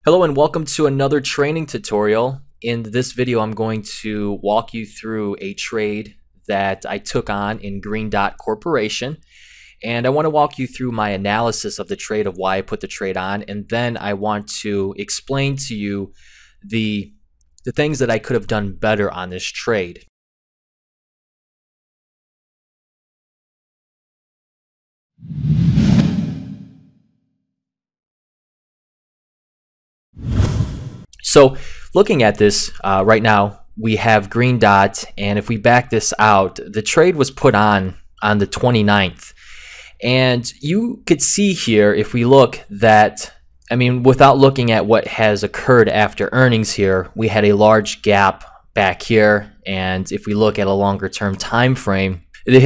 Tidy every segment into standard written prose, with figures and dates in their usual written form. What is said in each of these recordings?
Hello and welcome to another training tutorial. In this video, I'm going to walk you through a trade that I took on in Green Dot Corporation. And I want to walk you through my analysis of the trade, of why I put the trade on. And then I want to explain to you the things that I could have done better on this trade. So looking at this right now, we have Green Dot, and if we back this out, the trade was put on the 29th. And you could see here, if we look, that, I mean, without looking at what has occurred after earnings here, we had a large gap back here. And if we look at a longer term time frame, it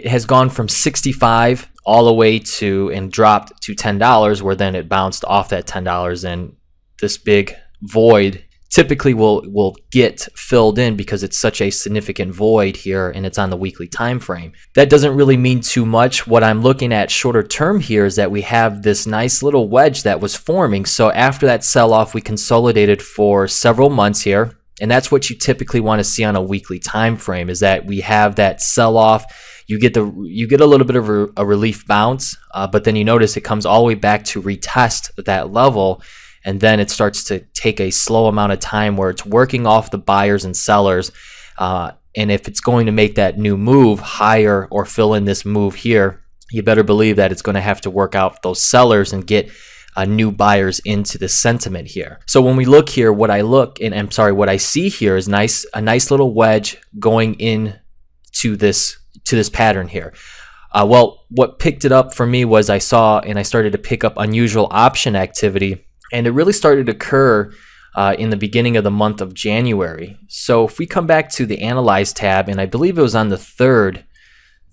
has gone from 65 all the way to and dropped to $10, where then it bounced off that $10, and this big void typically will get filled in because it's such a significant void here and it's on the weekly time frame. That doesn't really mean too much. What I'm looking at shorter term here is that we have this nice little wedge that was forming. So after that sell-off, we consolidated for several months here, and that's what you typically want to see on a weekly time frame, is that we have that sell-off. You get a little bit of a relief bounce, but then you notice it comes all the way back to retest that level. And then it starts to take a slow amount of time where it's working off the buyers and sellers. And if it's going to make that new move higher or fill in this move here, you better believe that it's going to have to work out those sellers and get new buyers into the sentiment here. So when we look here, what I see here is a nice little wedge going in to this pattern here. Well, what picked it up for me was I started to pick up unusual option activity. And it really started to occur in the beginning of the month of January. So if we come back to the Analyze tab, and I believe it was on the 3rd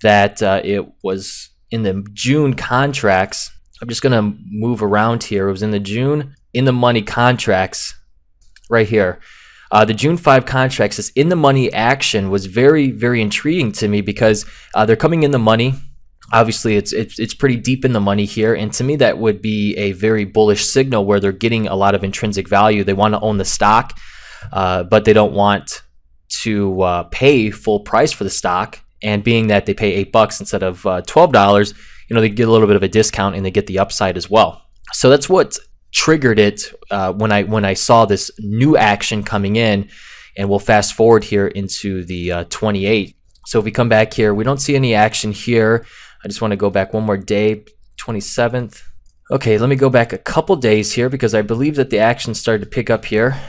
that it was in the June contracts. I'm just going to move around here. It was in the June in the money contracts right here. The June 5 contracts, this in the money action was very, very intriguing to me because they're coming in the money. Obviously, it's pretty deep in the money here, and to me that would be a very bullish signal where they're getting a lot of intrinsic value. They want to own the stock, but they don't want to pay full price for the stock. And being that they pay $8 instead of $12, they get a little bit of a discount and they get the upside as well. So that's what triggered it when I saw this new action coming in. And we'll fast forward here into the 28th. So if we come back here, we don't see any action here. I just want to go back one more day, 27th. Okay, let me go back a couple days here because I believe that the action started to pick up here,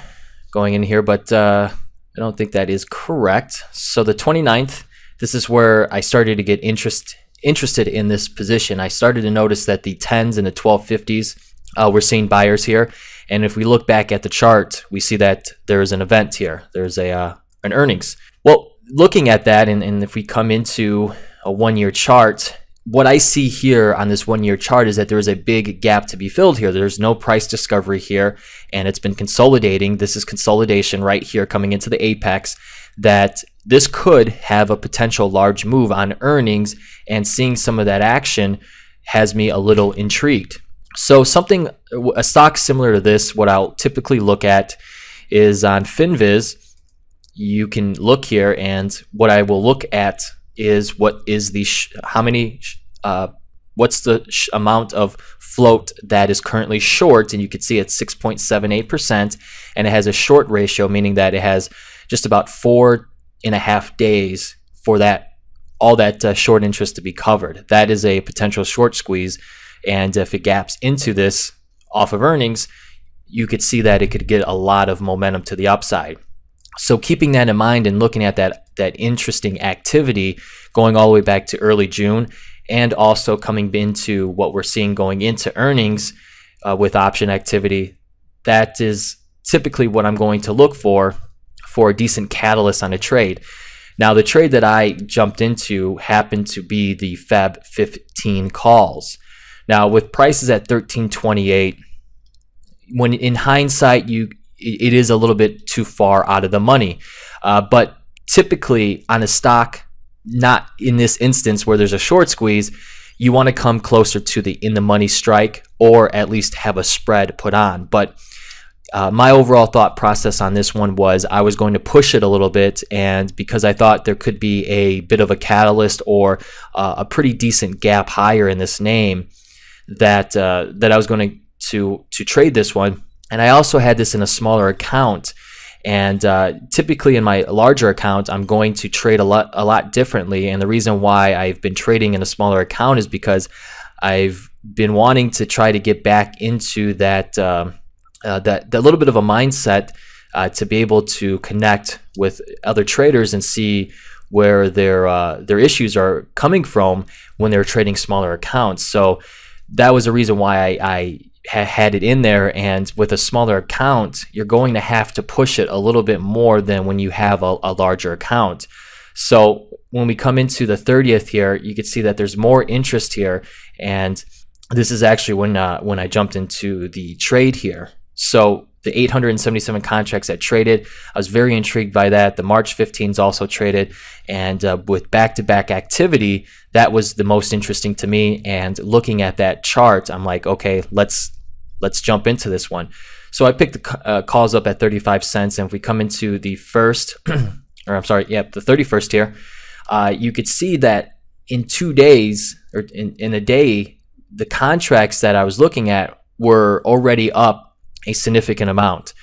going in here, but I don't think that is correct. So the 29th, this is where I started to get interested in this position. I started to notice that the 10s and the 1250s, we're seeing buyers here. And if we look back at the chart, we see that there's an event here. There's an earnings. Well, looking at that, and if we come into a one-year chart, what I see here on this one-year chart is that there is a big gap to be filled here. There's no price discovery here, and it's been consolidating. This is consolidation right here coming into the apex, that this could have a potential large move on earnings, and seeing some of that action has me a little intrigued. So a stock similar to this, what I'll typically look at is on FinViz. You can look here, and what I will look at is what is the what's the amount of float that is currently short, and you can see it's 6.78%, and it has a short ratio, meaning that it has just about 4.5 days for all that short interest to be covered. That is a potential short squeeze, and if it gaps into this off of earnings, you could see that it could get a lot of momentum to the upside. So keeping that in mind and looking at that interesting activity going all the way back to early June, and also coming into what we're seeing going into earnings with option activity, that is typically what I'm going to look for a decent catalyst on a trade. Now, the trade that I jumped into happened to be the Feb 15 calls. Now, with prices at 13.28, when in hindsight it is a little bit too far out of the money. But typically on a stock, not in this instance where there's a short squeeze, you want to come closer to the in the money strike, or at least have a spread put on. But my overall thought process on this one was I was going to push it a little bit, and because I thought there could be a bit of a catalyst or a pretty decent gap higher in this name, that I was going to trade this one. And I also had this in a smaller account, and typically in my larger account I'm going to trade a lot differently. And the reason why I've been trading in a smaller account is because I've been wanting to try to get back into that that little bit of a mindset to be able to connect with other traders and see where their issues are coming from when they're trading smaller accounts. So that was the reason why I had it in there. And with a smaller account, you're going to have to push it a little bit more than when you have a larger account. So when we come into the 30th here, you can see that there's more interest here, and this is actually when I jumped into the trade here. So the 877 contracts that traded, I was very intrigued by that. The March 15s also traded, and with back-to-back activity, that was the most interesting to me. And looking at that chart, I'm like, okay, let's jump into this one. So I picked the calls up at 35 cents, and if we come into the first, or I'm sorry, yeah, the 31st here, you could see that in 2 days, or in a day, the contracts that I was looking at were already up a significant amount.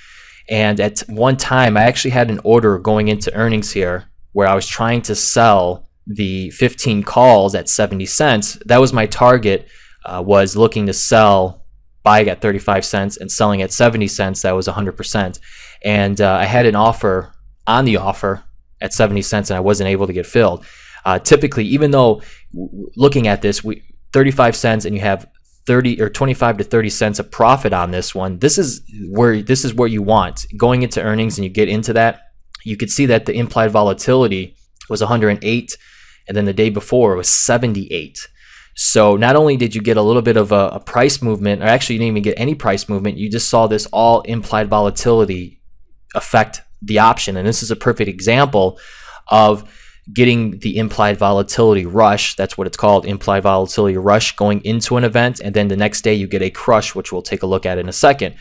And at one time I actually had an order going into earnings here where I was trying to sell the 15 calls at 70 cents. That was my target, was looking to sell, buying at 35 cents and selling at 70 cents. That was 100%. And I had an offer on the offer at 70 cents and I wasn't able to get filled. Typically, even though looking at this, 35 cents and you have 30 or 25 to 30 cents of profit on this one, this is where you want going into earnings. And you get into that, you could see that the implied volatility was 108, and then the day before it was 78. So not only did you get a little bit of a price movement, or actually you didn't even get any price movement, you just saw this all implied volatility affect the option. And this is a perfect example of getting the implied volatility rush. That's what it's called, implied volatility rush, going into an event, and then the next day you get a crush, which we'll take a look at in a second.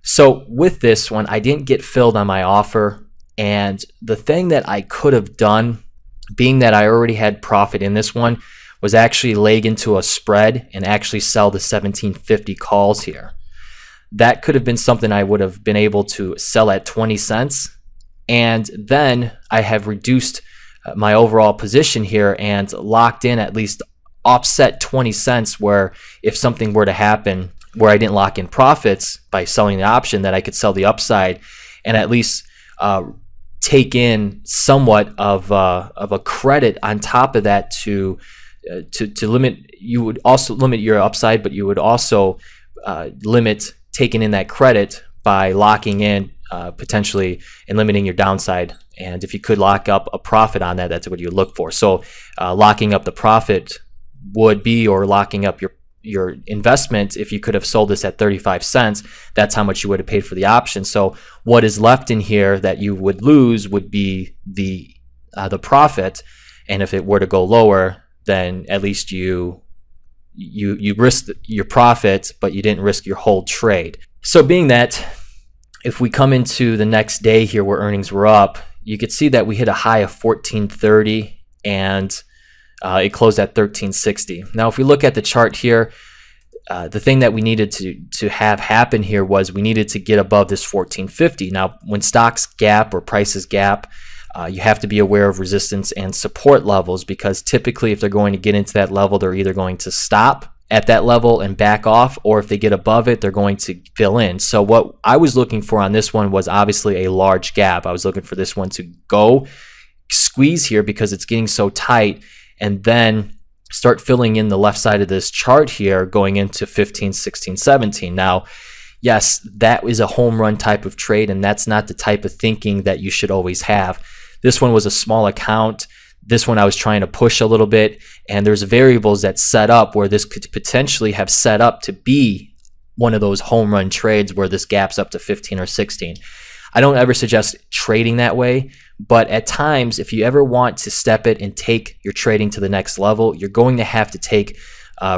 So with this one, I didn't get filled on my offer, and the thing that I could have done, being that I already had profit in this one, was actually leg into a spread and actually sell the 1750 calls here. That could have been something I would have been able to sell at 20 cents, and then I have reduced my overall position here and locked in, at least offset 20 cents, where if something were to happen where I didn't lock in profits by selling the option, that I could sell the upside and at least take in somewhat of a credit on top of that to limit. You would also limit your upside, but you would also limit taking in that credit by locking in potentially and limiting your downside. And if you could lock up a profit on that, that's what you look for. So locking up the profit would be, or locking up your investment, if you could have sold this at 35 cents, that's how much you would have paid for the option. So what is left in here that you would lose would be the profit. And if it were to go lower, then at least you risked your profit, but you didn't risk your whole trade. So being that, if we come into the next day here where earnings were up, you could see that we hit a high of 1430 and it closed at 1360. Now, if we look at the chart here, the thing that we needed to have happen here was we needed to get above this 1450. Now, when stocks gap or prices gap, you have to be aware of resistance and support levels, because typically if they're going to get into that level, they're either going to stop at that level and back off, or if they get above it, they're going to fill in. So what I was looking for on this one was obviously a large gap. I was looking for this one to go squeeze here because it's getting so tight, and then start filling in the left side of this chart here going into 15, 16, 17. Now, yes, that is a home run type of trade, and that's not the type of thinking that you should always have. This one was a small account. This one I was trying to push a little bit, and there's variables that set up where this could potentially have set up to be one of those home run trades where this gaps up to 15 or 16. I don't ever suggest trading that way, but at times, if you ever want to step it and take your trading to the next level, you're going to have to take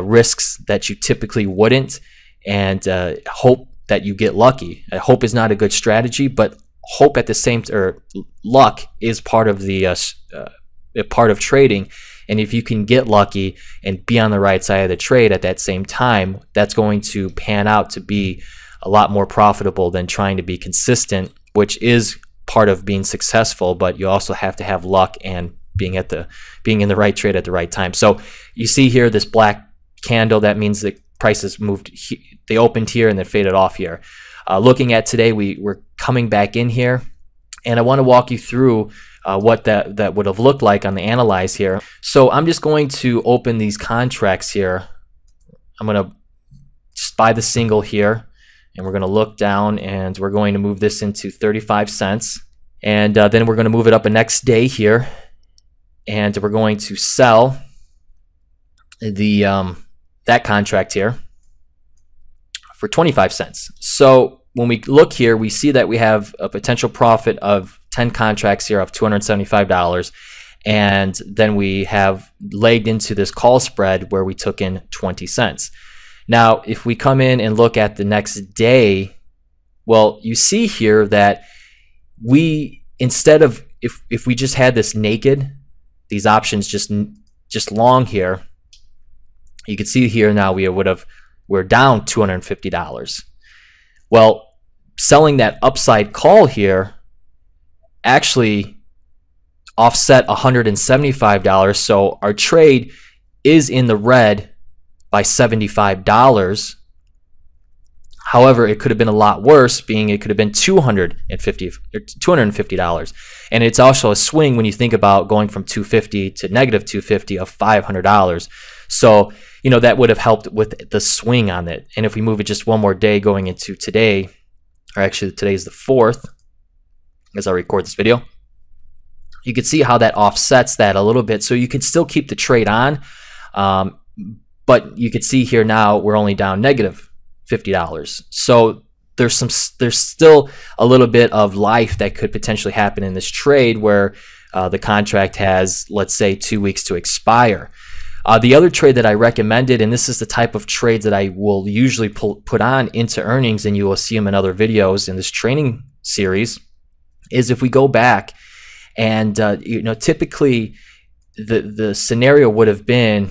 risks that you typically wouldn't, and hope that you get lucky. Hope is not a good strategy, but hope at the same or luck is part of the part of trading. And if you can get lucky and be on the right side of the trade at that same time, that's going to pan out to be a lot more profitable than trying to be consistent, which is part of being successful, but you also have to have luck and being in the right trade at the right time. So you see here this black candle, that means the prices moved, they opened here and then faded off here. Looking at today, we're coming back in here, and I want to walk you through what that would have looked like on the analyze here. So I'm just going to open these contracts here. I'm going to just buy the single here, and we're going to look down, and we're going to move this into 35 cents. And then we're going to move it up a next day here, and we're going to sell the that contract here for 25 cents. So when we look here, we see that we have a potential profit of 10 contracts here of $275, and then we have legged into this call spread where we took in 20 cents. Now, if we come in and look at the next day, well, you see here that we, instead of, if we just had this naked, these options just long here, you can see here now we're down $250. Well, selling that upside call here actually offset $175, so our trade is in the red by $75. However, it could have been a lot worse, being it could have been $250, and it's also a swing when you think about going from 250 to negative 250 of $500. So you know that would have helped with the swing on it. And if we move it just one more day going into today, or actually today is the 4th as I record this video, you can see how that offsets that a little bit. So you can still keep the trade on, but you can see here now we're only down negative $50. So there's still a little bit of life that could potentially happen in this trade where the contract has, let's say, 2 weeks to expire. The other trade that I recommended, and this is the type of trades that I will usually put on into earnings, and you will see them in other videos in this training series, is if we go back and you know, typically the scenario would have been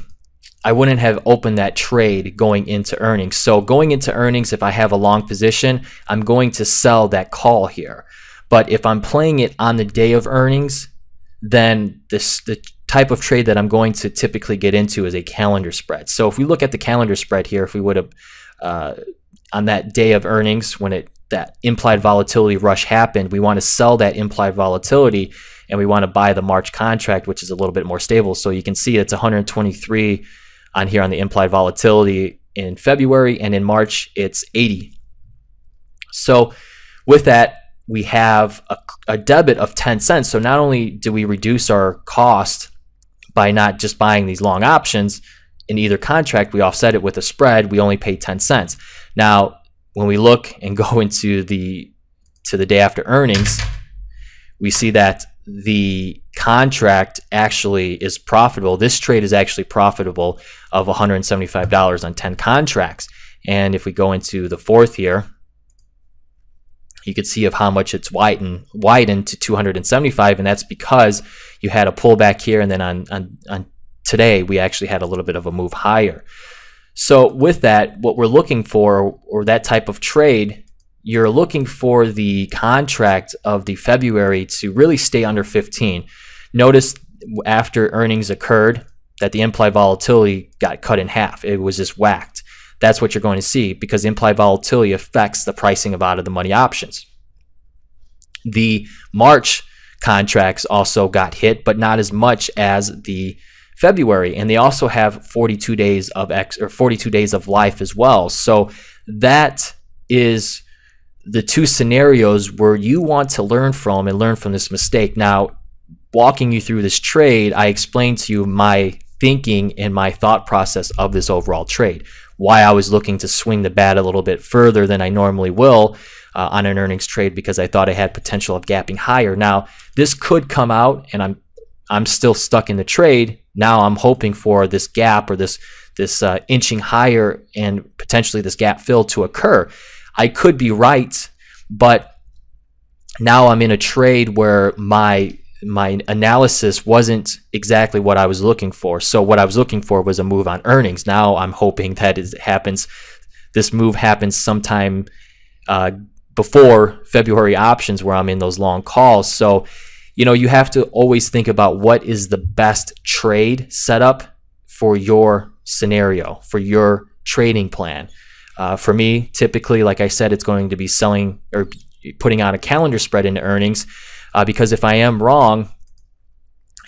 I wouldn't have opened that trade going into earnings. So going into earnings, if I have a long position, I'm going to sell that call here. But if I'm playing it on the day of earnings, then the type of trade that I'm going to typically get into is a calendar spread. So if we look at the calendar spread here, if we would have on that day of earnings when that implied volatility rush happened, we want to sell that implied volatility and we want to buy the March contract, which is a little bit more stable. So you can see it's 123 on here on the implied volatility in February, and in March it's 80. So with that, we have a debit of 10 cents. So not only do we reduce our cost by not just buying these long options in either contract, we offset it with a spread. We only pay 10 cents. Now, when we look and go into the day after earnings, we see that the contract actually is profitable. This trade is actually profitable of $175 on 10 contracts. And if we go into the 4th here, you can see of how much it's widened to 275, and that's because you had a pullback here, and then on today we actually had a little bit of a move higher. So with that, what we're looking for, or that type of trade, you're looking for the contract of the February to really stay under 15. Notice after earnings occurred that the implied volatility got cut in half. It was just whacked. That's what you're going to see, because implied volatility affects the pricing of out of the money options. The March contracts also got hit, but not as much as the February, and they also have 42 days of 42 days of life as well. So that is the two scenarios where you want to learn from and learn from this mistake. Now, walking you through this trade, I explained to you my thinking and my thought process of this overall trade, why I was looking to swing the bat a little bit further than I normally will on an earnings trade, because I thought I had potential of gapping higher. Now, this could come out, and I'm still stuck in the trade. Now I'm hoping for this gap, or this inching higher, and potentially this gap fill to occur. I could be right, but now I'm in a trade where my analysis wasn't exactly what I was looking for. So what I was looking for was a move on earnings. Now I'm hoping that this move happens sometime before February options, where I'm in those long calls. So, you know, you have to always think about what is the best trade setup for your scenario, for your trading plan. For me, typically, like I said, it's going to be selling or putting on a calendar spread into earnings, because if I am wrong,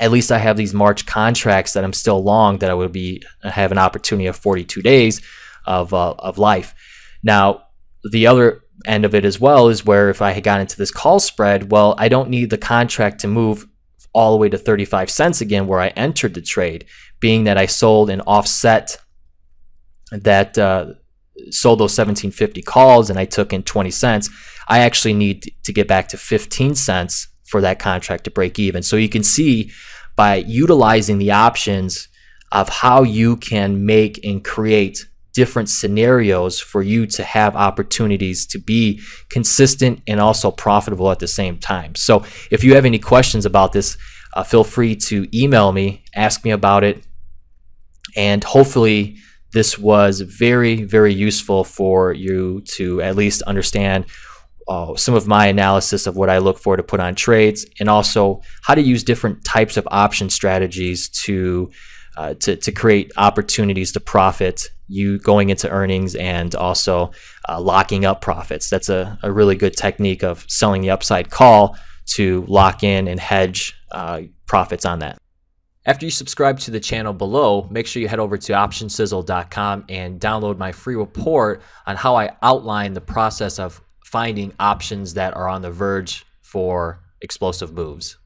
at least I have these March contracts that I'm still long, that I would have an opportunity of 42 days of life. Now, the other end of it as well is where if I had got into this call spread, well, I don't need the contract to move all the way to 35 cents again where I entered the trade, being that I sold an offset that sold those 1750 calls and I took in 20 cents. I actually need to get back to 15 cents for that contract to break even. So you can see by utilizing the options of how you can make and create different scenarios for you to have opportunities to be consistent and also profitable at the same time. So if you have any questions about this, feel free to email me, ask me about it, and hopefully this was very, very useful for you to at least understand some of my analysis of what I look for to put on trades, and also how to use different types of option strategies to create opportunities to profit, you going into earnings, and also locking up profits. That's a really good technique of selling the upside call to lock in and hedge profits on that. After you subscribe to the channel below, make sure you head over to optionsizzle.com and download my free report on how I outline the process of finding options that are on the verge for explosive moves.